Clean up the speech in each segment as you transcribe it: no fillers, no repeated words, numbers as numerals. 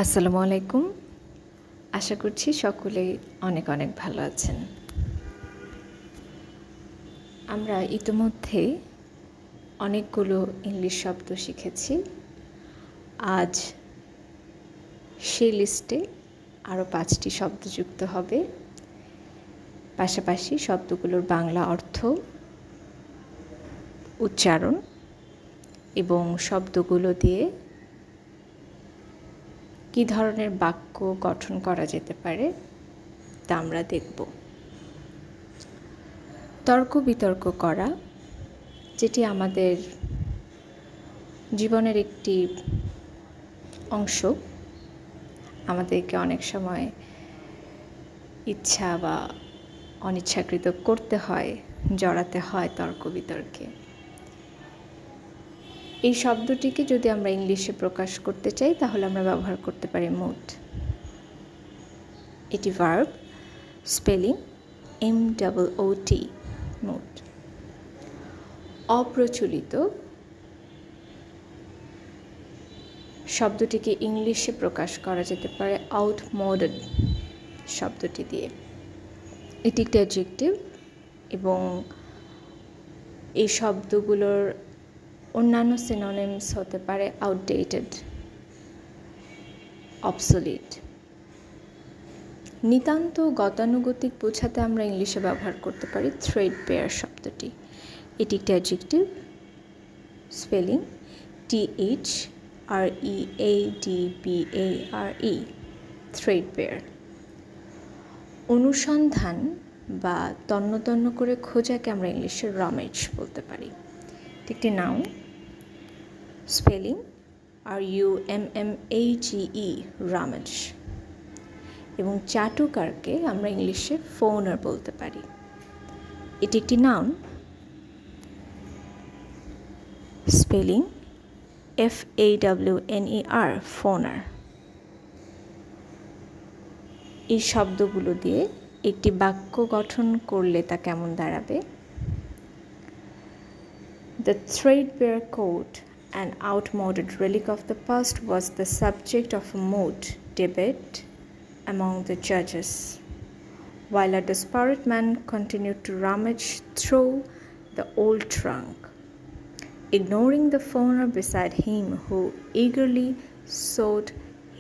আসসালামু আলাইকুম। আশা করছি সকলেই অনেক অনেক ভালো আছেন। আমরা ইতিমধ্যে অনেকগুলো ইংলিশ শব্দ শিখেছি। আজ সেই লিস্টে আরও 5টি শব্দ যুক্ত হবে। পাশাপাশি শব্দগুলোর বাংলা অর্থ, উচ্চারণ এবং শব্দগুলো দিয়ে কী ধরনের বাক্য গঠন করা যেতে পারে তা আমরা দেখব। তর্ক বিতর্ক করা, যেটি আমাদের জীবনের একটি অংশ, আমাদেরকে অনেক সময় ইচ্ছা বা অনিচ্ছাকৃত করতে হয়, জড়াতে হয় তর্ক বিতর্কে। এই শব্দটিকে যদি আমরা ইংলিশে প্রকাশ করতে চাই তাহলে আমরা ব্যবহার করতে পারি মুড। এটি ভার্ব, স্পেলিং MOOT, মুড। অপ্রচলিত শব্দটিকে ইংলিশে প্রকাশ করা যেতে পারে আউটমোডেড শব্দটি দিয়ে। এটি একটি অ্যাডজেক্টিভ এবং এই শব্দগুলোর অন্যান্য সিনোনিমস হতে পারে আউটডেটেড, অবসোলিট। নিতান্ত গতানুগতিক বোঝাতে আমরা ইংলিশে ব্যবহার করতে পারি থ্রেডবেয়ার শব্দটি। এটি একটি অ্যাডজেক্টিভ, স্পেলিং THREADBARE, থ্রেডবেয়ার। অনুসন্ধান বা তন্ন করে খোঁজাকে আমরা ইংলিশে রামেজ বলতে পারি। এটি একটি নাউন, স্পেলিং RUMMAGE, রামেজ। এবং চাটুকারকে আমরা ইংলিশে ফোনার বলতে পারি। এটি একটি নাউন, স্পেলিং FAWNER, ফোনার। এই শব্দগুলো দিয়ে একটি বাক্য গঠন করলে তা কেমন দাঁড়াবে? The threadbare coat, an outmoded relic of the past, was the subject of a moot debate among the judges, while a desperate man continued to rummage through the old trunk, ignoring the foreigner beside him who eagerly sought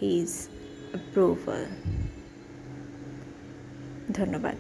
his approval. ধন্যবাদ।